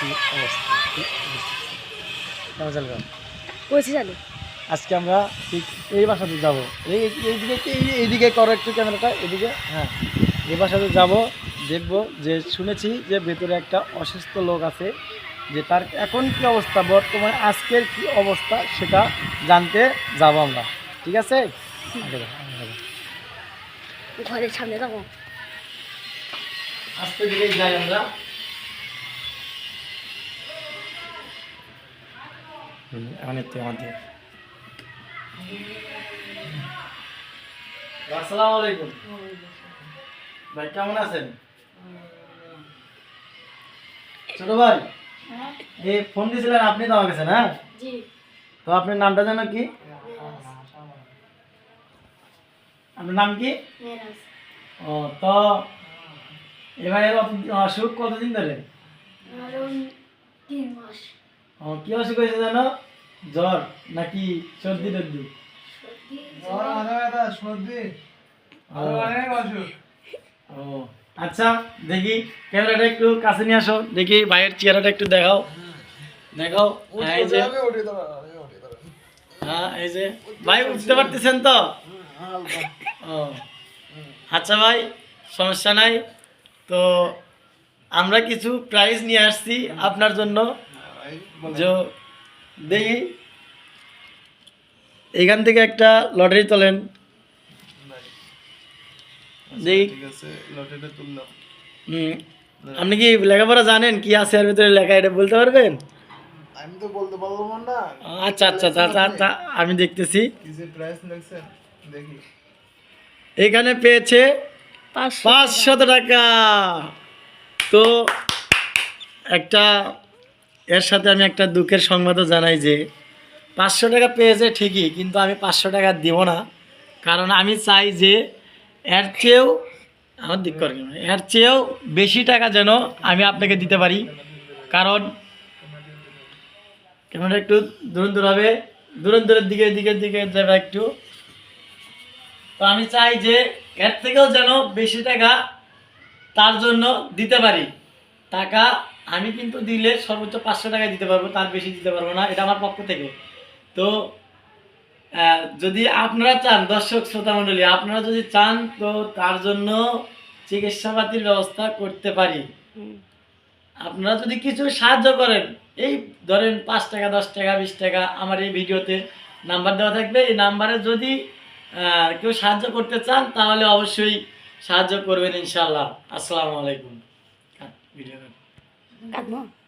কি অবস্থা কি কেমন চলবে বলছি জানি আজকে আমরা ঠিক এই বাসাতে যাবো এইদিকে এইদিকে করো একটু ক্যামেরাটা এদিকে হ্যাঁ এই বাসাতে যাব দেখব যে শুনেছি যে ভেতরে একটা অসুস্থ লোক আছে যে তার এখন কি অবস্থা বর্তমানে আজকের কি অবস্থা সেটা জানতে যাব আমরা ঠিক আছে আগে যাও, আগে যাও। ঘরের সামনে যাবো আজকে দিকে যাই আমরা অনেক আমাদের আসসালামু আলাইকুম ভাই কেমন আছেন ছোট ভাই এই ফোন দিয়েছিলেন আপনি তো আমাকে হ্যাঁ জি তো আপনার নামটা জানো কি আপনার নাম কি ও তো এবার অসুখ কতদিন ধরে 3 মাস ও কি অসুখ হয়েছে জানো জ্বর নাকি সর্দি টর্দি ও আচ্ছা দেখি ক্যামেরাটা একটু কাছে নিয়ে আসো দেখি ভাইয়ের চেহারাটা একটু দেখাও দেখাও হ্যাঁ, এই যে হ্যাঁ এই যে ভাই উঠতে পারতেছেন তো ও আচ্ছা ভাই সমস্যা নাই তো আমরা কিছু প্রাইজ নিয়ে আসছি আপনার জন্য যে দেখি এখান থেকে একটা লটারি তোলেন দেখি আপনি কি লেখাপড়া জানেন কি আছে এর ভিতরে লেখা এটা বলতে পারবেন আমি তো বলতে পারবো না। আচ্ছা আচ্ছা আচ্ছা আচ্ছা আমি দেখতেছি কিসে প্রাইস লাগছেন দেখি। এখানে পেয়েছে 500 টাকা তো একটা এর সাথে আমি একটা দুঃখের সংবাদও জানাই যে 500 টাকা পেয়েছে ঠিকই কিন্তু আমি 500 টাকা দিব না কারণ আমি চাই যে এর চেয়েও আমার দিক করে এর চেয়েও বেশি টাকা যেন আমি আপনাকে দিতে পারি কারণ ক্যামেরা একটু দূর হবে দূরের দিকে দিকে যাবে একটু তো আমি চাই যে এর থেকেও যেন বেশি টাকা তার জন্য দিতে পারি টাকা আমি কিন্তু দিলে সর্বোচ্চ 500 টাকা দিতে পারবো তার বেশি দিতে পারবো না এটা আমার পক্ষ থেকে তো যদি আপনারা চান দর্শক শ্রোতা মণ্ডলী আপনারা যদি চান তো তার জন্য চিকিৎসাপাতির ব্যবস্থা করতে পারি আপনারা যদি কিছু সাহায্য করেন এই ধরেন 5 টাকা 10 টাকা 20 টাকা আমার এই ভিডিওতে নাম্বার দেওয়া থাকবে এই নাম্বারে যদি কেউ সাহায্য করতে চান তাহলে অবশ্যই সাহায্য করবেন ইনশাআল্লাহ আসসালামু আলাইকুম ভিডিও